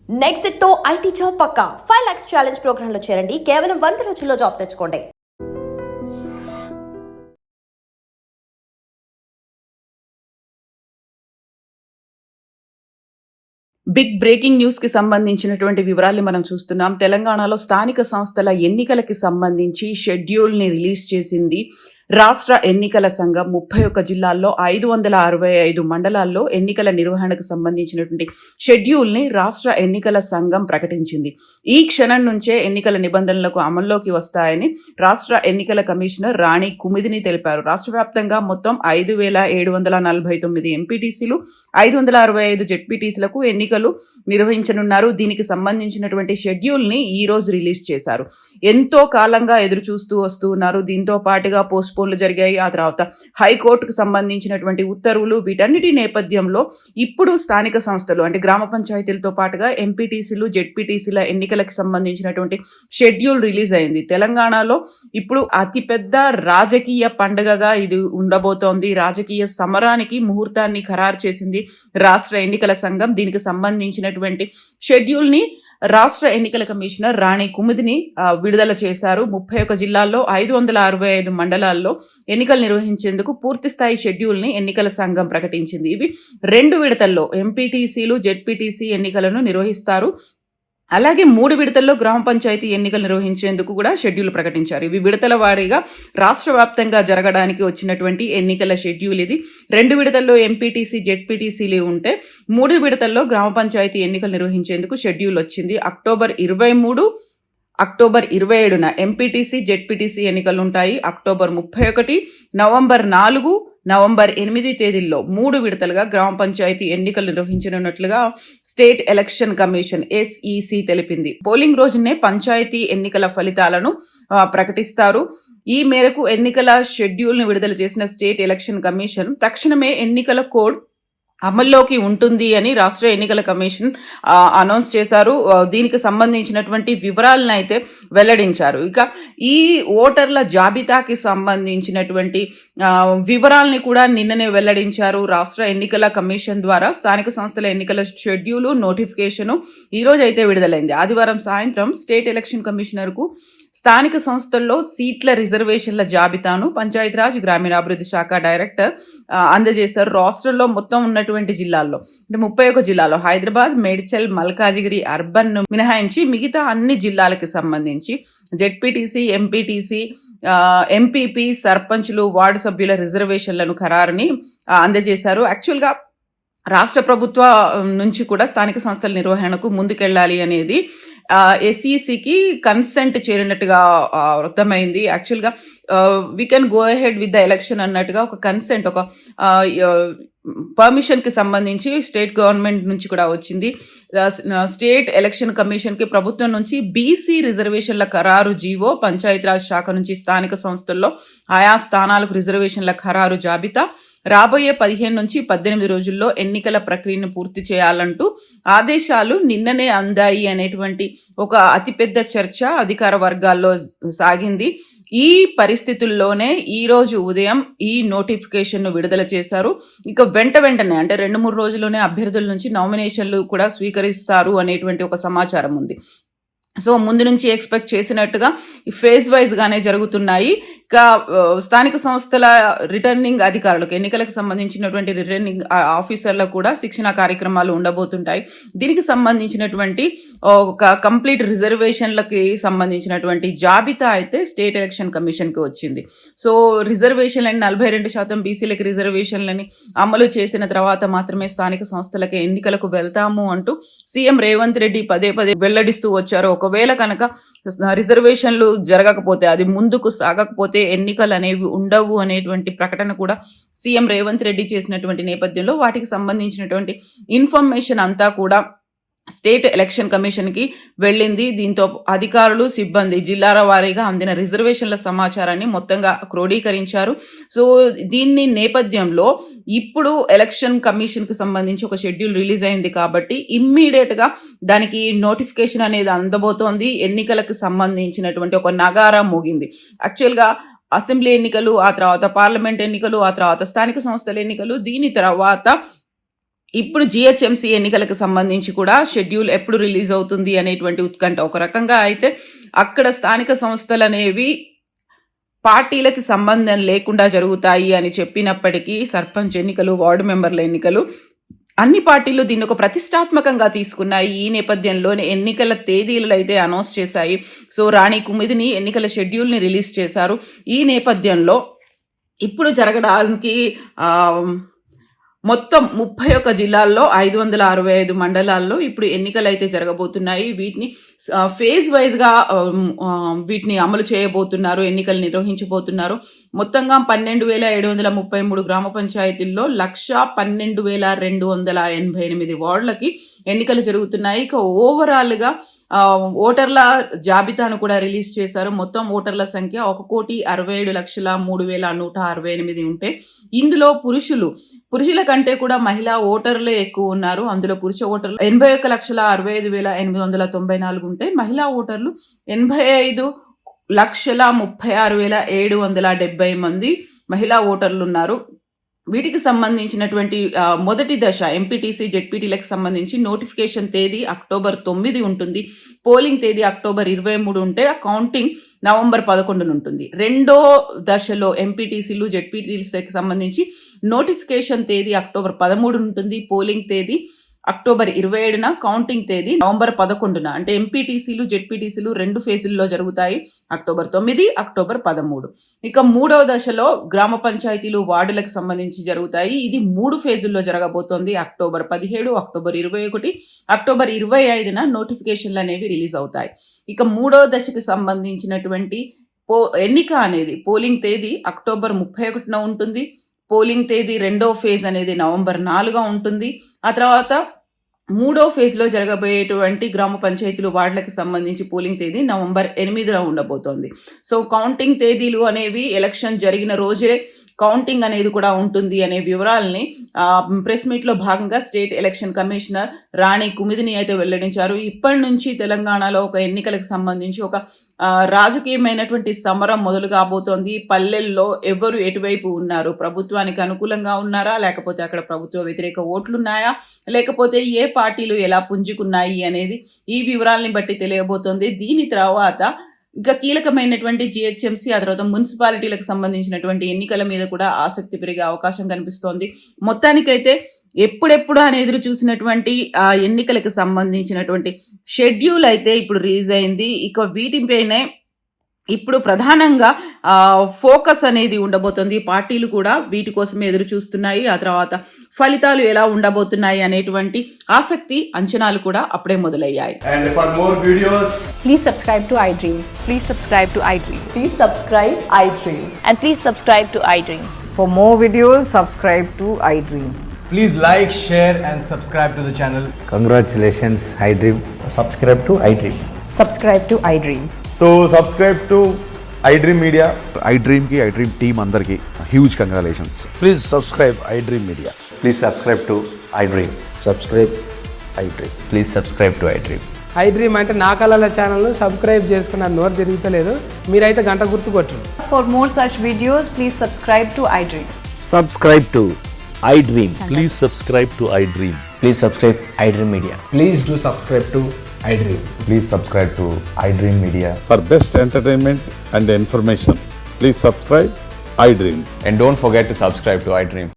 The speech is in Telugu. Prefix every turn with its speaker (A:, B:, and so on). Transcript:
A: నెక్స్ట్ తో ఐటీ జాబ్ పక్కా 5 lakhs ఛాలెంజ్ ప్రోగ్రామ్ లో చేరండి. కేవలం 100 రోజుల్లో జాబ్ తెచ్చుకోండి.
B: బిగ్ బ్రేకింగ్ న్యూస్ కి సంబంధించినటువంటి వివరాల్ని మనం చూస్తున్నాం. తెలంగాణలో స్థానిక సంస్థల ఎన్నికలకి సంబంధించి షెడ్యూల్ ని రిలీజ్ చేసింది రాష్ట్ర ఎన్నికల సంఘం. 31 జిల్లాల్లో 565 మండలాల్లో ఎన్నికల నిర్వహణకు సంబంధించినటువంటి షెడ్యూల్ని రాష్ట్ర ఎన్నికల సంఘం ప్రకటించింది. ఈ క్షణం నుంచే ఎన్నికల నిబంధనలకు అమల్లోకి వస్తాయని రాష్ట్ర ఎన్నికల కమిషనర్ రాణి కుమిదిని తెలిపారు. రాష్ట్ర వ్యాప్తంగా మొత్తం 5749 ఎంపీటీసీలు, 565 జెడ్పీటీసీలకు ఎన్నికలు నిర్వహించనున్నారు. దీనికి సంబంధించినటువంటి షెడ్యూల్ని ఈ రోజు రిలీజ్ చేశారు. ఎంతో కాలంగా ఎదురు చూస్తూ వస్తున్నారు. దీంతో పాటుగా పోస్ట్పోన్లు జరిగాయి. ఆ తర్వాత హైకోర్టుకు సంబంధించినటువంటి ఉత్తర్వులు, వీటన్నిటి నేపథ్యంలో ఇప్పుడు స్థానిక సంస్థలు అంటే గ్రామ పంచాయతీలతో పాటుగా ఎంపీటీసీలు, జెడ్పీటీసీల ఎన్నికలకు సంబంధించినటువంటి షెడ్యూల్ రిలీజ్ అయింది. తెలంగాణలో ఇప్పుడు అతిపెద్ద రాజకీయ పండుగగా ఇది ఉండబోతోంది. రాజకీయ సమరానికి ముహూర్తాన్ని ఖరారు చేసింది రాష్ట్ర ఎన్నికల సంఘం. దీనికి సంబంధించినటువంటి షెడ్యూల్ని రాష్ట్ర ఎన్నికల కమిషనర్ రాణి కుమిదిని విడుదల చేశారు. 31 జిల్లాల్లో 565 మండలాల్లో ఎన్నికలు నిర్వహించేందుకు పూర్తిస్థాయి షెడ్యూల్ని ఎన్నికల సంఘం ప్రకటించింది. ఇవి 2 విడతల్లో ఎంపీటీసీలు, జెడ్పీటీసీ ఎన్నికలను నిర్వహిస్తారు. అలాగే 3 విడతల్లో గ్రామ పంచాయతీ ఎన్నికలు నిర్వహించేందుకు కూడా షెడ్యూల్ ప్రకటించారు. ఇవి విడతల వారీగా రాష్ట్ర వ్యాప్తంగా జరగడానికి వచ్చినటువంటి ఎన్నికల షెడ్యూల్ ఇది. 2 విడతల్లో ఎంపీటీసీ, జెడ్పీటీసీలు ఉంటే 3 విడతల్లో గ్రామ పంచాయతీ ఎన్నికలు నిర్వహించేందుకు షెడ్యూల్ వచ్చింది. అక్టోబర్ 23, అక్టోబర్ 27న ఎంపీటీసీ, జెడ్పీటీసీ ఎన్నికలు ఉంటాయి. అక్టోబర్ 31, నవంబర్ 4, నవంబర్ 8 తేదీల్లో 3 విడతలుగా గ్రామ పంచాయతీ ఎన్నికలు నిర్వహించనున్నట్లుగా స్టేట్ ఎలక్షన్ కమిషన్ SEC తెలిపింది. పోలింగ్ రోజునే పంచాయతీ ఎన్నికల ఫలితాలను ప్రకటిస్తారు. ఈ మేరకు ఎన్నికల షెడ్యూల్ను విడుదల చేసిన స్టేట్ ఎలక్షన్ కమిషన్ తక్షణమే ఎన్నికల కోడ్ అమల్లోకి ఉంటుంది అని రాష్ట్ర ఎన్నికల కమిషన్ అనౌన్స్ చేశారు. దీనికి సంబంధించినటువంటి వివరాలను అయితే వెల్లడించారు. ఇక ఈ ఓటర్ల జాబితాకి సంబంధించినటువంటి వివరాలని కూడా నిన్ననే వెల్లడించారు రాష్ట్ర ఎన్నికల కమిషన్ ద్వారా. స్థానిక సంస్థల ఎన్నికల షెడ్యూలు, నోటిఫికేషను ఈరోజు అయితే విడుదలైంది. ఆదివారం సాయంత్రం స్టేట్ ఎలక్షన్ కమిషనర్కు స్థానిక సంస్థల్లో సీట్ల రిజర్వేషన్ల జాబితాను పంచాయతీరాజ్ గ్రామీణాభివృద్ధి శాఖ డైరెక్టర్ అందజేశారు. రాష్ట్రంలో మొత్తం ఉన్నటువంటి జిల్లాల్లో అంటే 31 జిల్లాలో హైదరాబాద్, మేడ్చల్, మల్కాజిగిరి అర్బన్ మినహాయించి మిగతా అన్ని జిల్లాలకు సంబంధించి జెడ్పీటీసీ, ఎంపీటీసీ, ఎంపీపీ, సర్పంచ్లు, వార్డు సభ్యుల రిజర్వేషన్లను ఖరారుని అందజేశారు. యాక్చువల్గా రాష్ట్ర ప్రభుత్వ నుంచి కూడా స్థానిక సంస్థల నిర్వహణకు ముందుకెళ్ళాలి అనేది SECకి కన్సెంట్ చేరినట్టుగా అర్థమైంది. యాక్చువల్గా we can go ahead with the election అన్నట్టుగా ఒక కన్సెంట్, ఒక పర్మిషన్కి సంబంధించి స్టేట్ గవర్నమెంట్ నుంచి కూడా వచ్చింది. స్టేట్ ఎలక్షన్ కమిషన్కి ప్రభుత్వం నుంచి బీసీ రిజర్వేషన్ల ఖరారు జీవో, పంచాయతీరాజ్ శాఖ నుంచి స్థానిక సంస్థల్లో ఆయా స్థానాలకు రిజర్వేషన్ల ఖరారు జాబితా రాబోయే 15 నుంచి 18 రోజుల్లో ఎన్నికల ప్రక్రియను పూర్తి చేయాలంటూ ఆదేశాలు నిన్ననే అందాయి అనేటువంటి ఒక అతిపెద్ద చర్చ అధికార వర్గాల్లో సాగింది. ఈ పరిస్థితుల్లోనే ఈరోజు ఉదయం ఈ నోటిఫికేషన్ను విడుదల చేశారు. ఇక వెంటనే అంటే 2-3 రోజుల్లోనే అభ్యర్థుల నుంచి నామినేషన్లు కూడా స్వీకరిస్తారు అనేటువంటి ఒక సమాచారం ఉంది. సో ముందు నుంచి ఎక్స్పెక్ట్ చేసినట్టుగా ఫేజ్ వైజ్గానే జరుగుతున్నాయి. ఇక స్థానిక సంస్థల రిటర్నింగ్ అధికారులకు, ఎన్నికలకు సంబంధించినటువంటి రిటర్నింగ్ ఆఫీసర్లకు కూడా శిక్షణ కార్యక్రమాలు ఉండబోతుంటాయి. దీనికి సంబంధించినటువంటి ఒక కంప్లీట్ రిజర్వేషన్లకి సంబంధించినటువంటి జాబితా అయితే స్టేట్ ఎలక్షన్ కమిషన్కి వచ్చింది. సో రిజర్వేషన్లని 42% బీసీలకి రిజర్వేషన్లని అమలు చేసిన తర్వాత మాత్రమే స్థానిక సంస్థలకి ఎన్నికలకు వెళ్తాము అంటూ సీఎం రేవంత్ రెడ్డి పదే వెల్లడిస్తూ వచ్చారు. ఒకవేళ కనుక రిజర్వేషన్లు జరగకపోతే, అది ముందుకు సాగకపోతే ఎన్నికలు అనేవి ఉండవు అనేటువంటి ప్రకటన కూడా సీఎం రేవంత్ రెడ్డి చేసినటువంటి నేపథ్యంలో వాటికి సంబంధించినటువంటి ఇన్ఫర్మేషన్ అంతా కూడా స్టేట్ ఎలక్షన్ కమిషన్కి వెళ్ళింది. దీంతో అధికారులు, సిబ్బంది జిల్లాల వారీగా అందిన రిజర్వేషన్ల సమాచారాన్ని మొత్తంగా క్రోడీకరించారు. సో దీన్ని నేపథ్యంలో ఇప్పుడు ఎలక్షన్ కమిషన్కి సంబంధించి ఒక షెడ్యూల్ రిలీజ్ అయింది కాబట్టి ఇమ్మీడియట్గా దానికి నోటిఫికేషన్ అనేది అందబోతోంది. ఎన్నికలకు సంబంధించినటువంటి ఒక నగారా మోగింది. యాక్చువల్గా అసెంబ్లీ ఎన్నికలు, ఆ తర్వాత పార్లమెంట్ ఎన్నికలు, ఆ తర్వాత స్థానిక సంస్థల ఎన్నికలు, దీని తర్వాత ఇప్పుడు జిహెచ్ఎంసీ ఎన్నికలకు సంబంధించి కూడా షెడ్యూల్ ఎప్పుడు రిలీజ్ అవుతుంది అనేటువంటి ఉత్కంఠ. ఒక రకంగా అయితే అక్కడ స్థానిక సంస్థలు అనేవి పార్టీలకి సంబంధం లేకుండా జరుగుతాయి అని చెప్పినప్పటికీ సర్పంచ్ ఎన్నికలు, వార్డు మెంబర్ల ఎన్నికలు అన్ని పార్టీలు దీన్ని ఒక ప్రతిష్టాత్మకంగా తీసుకున్నాయి. ఈ నేపథ్యంలోనే ఎన్నికల తేదీలు అయితే అనౌన్స్ చేశాయి. సో రాణి కుమిదిని ఎన్నికల షెడ్యూల్ని రిలీజ్ చేశారు. ఈ నేపథ్యంలో ఇప్పుడు జరగడానికి మొత్తం 31 జిల్లాల్లో 565 మండలాల్లో ఇప్పుడు ఎన్నికలు అయితే జరగబోతున్నాయి. వీటిని ఫేజ్ వైజ్గా వీటిని అమలు చేయబోతున్నారు, ఎన్నికలు నిర్వహించబోతున్నారు. మొత్తంగా 12,733 గ్రామ పంచాయతీల్లో 112,288 వార్డులకి ఎన్నికలు జరుగుతున్నాయి. ఇక ఓవరాల్గా ఓటర్ల జాబితాను కూడా రిలీజ్ చేశారు. మొత్తం ఓటర్ల సంఖ్య 1,67,03,168 ఉంటే ఇందులో పురుషుల కంటే కూడా మహిళా ఓటర్లే ఎక్కువ ఉన్నారు. అందులో పురుష ఓటర్లు 81,65,894 ఉంటే మహిళా ఓటర్లు 85,36,770 మంది మహిళా ఓటర్లు ఉన్నారు. వీటికి సంబంధించినటువంటి మొదటి దశ ఎంపీటీసీ, జెడ్పీటీలకు సంబంధించి నోటిఫికేషన్ తేదీ అక్టోబర్ 9 ఉంటుంది. పోలింగ్ తేదీ అక్టోబర్ 23 ఉంటే కౌంటింగ్ నవంబర్ 11 ఉంటుంది. రెండో దశలో ఎంపీటీసీలు, జెడ్పీటీలకు సంబంధించి నోటిఫికేషన్ తేదీ అక్టోబర్ 13 ఉంటుంది. పోలింగ్ తేదీ అక్టోబర్ 27న, కౌంటింగ్ తేదీ నవంబర్ 11న. అంటే ఎంపీటీసీలు, జెడ్పీటీసీలు 2 ఫేజుల్లో జరుగుతాయి, అక్టోబర్ 9, అక్టోబర్ 13. ఇక మూడవ దశలో గ్రామ పంచాయతీలు, వార్డులకు సంబంధించి జరుగుతాయి. ఇది 3 ఫేజుల్లో జరగబోతోంది. అక్టోబర్ 17, అక్టోబర్ 21, అక్టోబర్ 25న నోటిఫికేషన్లు అనేవి రిలీజ్ అవుతాయి. ఇక మూడవ దశకు సంబంధించినటువంటి ఎన్నిక అనేది పోలింగ్ తేదీ అక్టోబర్ 31న ఉంటుంది. పోలింగ్ తేదీ రెండో ఫేజ్ అనేది నవంబర్ 4గా ఉంటుంది. ఆ తర్వాత మూడో ఫేజ్లో జరగబోయేటువంటి గ్రామ పంచాయతీలు, వార్డులకు సంబంధించి పోలింగ్ తేదీ నవంబర్ 8న ఉండబోతోంది. సో కౌంటింగ్ తేదీలు అనేవి ఎలక్షన్ జరిగిన రోజే కౌంటింగ్ అనేది కూడా ఉంటుంది అనే వివరాలని ప్రెస్ మీట్లో భాగంగా స్టేట్ ఎలక్షన్ కమిషనర్ రాణి కుమిదిని అయితే వెల్లడించారు. ఇప్పటి నుంచి తెలంగాణలో ఒక ఎన్నికలకు సంబంధించి ఒక రాజకీయమైనటువంటి సమరం మొదలు కాబోతోంది. పల్లెల్లో ఎవరు ఎటువైపు ఉన్నారు, ప్రభుత్వానికి అనుకూలంగా ఉన్నారా, లేకపోతే అక్కడ ప్రభుత్వ వ్యతిరేక ఓట్లున్నాయా, లేకపోతే ఏ పార్టీలు ఎలా పుంజుకున్నాయి అనేది ఈ వివరాలని బట్టి తెలియబోతోంది. దీని తర్వాత ఇంకా కీలకమైనటువంటి జిహెచ్ఎంసీ, ఆ తర్వాత మున్సిపాలిటీలకు సంబంధించినటువంటి ఎన్నికల మీద కూడా ఆసక్తి పెరిగే అవకాశం కనిపిస్తోంది. మొత్తానికైతే ఎప్పుడెప్పుడు అని ఎదురు చూసినటువంటి ఆ ఎన్నికలకు సంబంధించినటువంటి షెడ్యూల్ అయితే ఇప్పుడు రిలీజ్ అయింది. ఇక వీటిపైనే ఇప్పుడు ప్రధానంగా ఫోకస్ అనేది ఉండబోతుంది. పార్టీలు కూడా వీటి కోసమే ఎదురు చూస్తున్నాయి. ఆ తర్వాత ఫలితాలు ఎలా ఉండబోతున్నాయి అనేటువంటి ఆసక్తి, అంచనాలు కూడా అప్పుడే మొదలయ్యాయి.
C: And for more videos,
D: Please subscribe to iDream.
E: Please subscribe to iDream.
D: Please subscribe iDream.
E: And please subscribe to iDream.
F: For more videos, subscribe to iDream.
C: please like, share and subscribe to the channel.
G: Congratulations, iDream.
H: subscribe to iDream.
F: Subscribe to iDream.
C: So subscribe to iDream Media.
I: iDream team అందరికి huge congratulations.
G: Please subscribe iDream Media.
H: Please subscribe to iDream.
G: Subscribe iDream.
H: Please subscribe to iDream.
J: iDream అంటే నా కళల ఛానల్ను సబ్స్క్రైబ్ చేసుకున్న నోరు తిరుగుతలేదు, మీరైతే గంట గుర్తు కొట్టండి.
D: For more such videos, please subscribe to iDream.
H: Subscribe to iDream.
K: Please subscribe to iDream.
H: Please subscribe iDream Media.
C: Please do subscribe to iDream.
I: Please subscribe to iDream Media.
K: For best entertainment and information, please subscribe iDream.
H: And don't forget to subscribe to iDream.